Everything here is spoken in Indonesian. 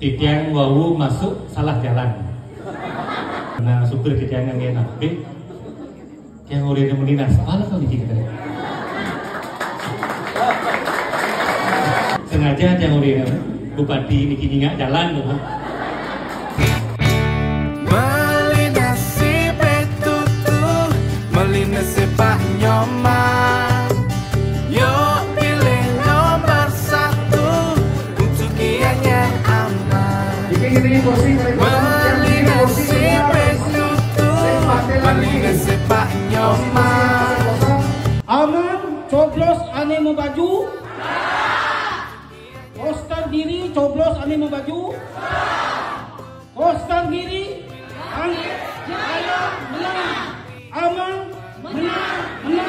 Titiang wawu masuk salah jalan. Nah supir titiang yang enak, yang udah nemenin aspal atau dikit kita. Sengaja yang udah bupati niki nyingak jalan tuh. Beli nasi betutu, beli nasi Pak Nyoman. Yuk pilih nomor 1 untuk yang aman. Beli nasi betutu, beli nasi Pak Nyoman. Aman, coblos ane mau baju. Kostan diri, coblos ane mau baju. Kostan diri, ane ayo menang. Aman, menang, menang.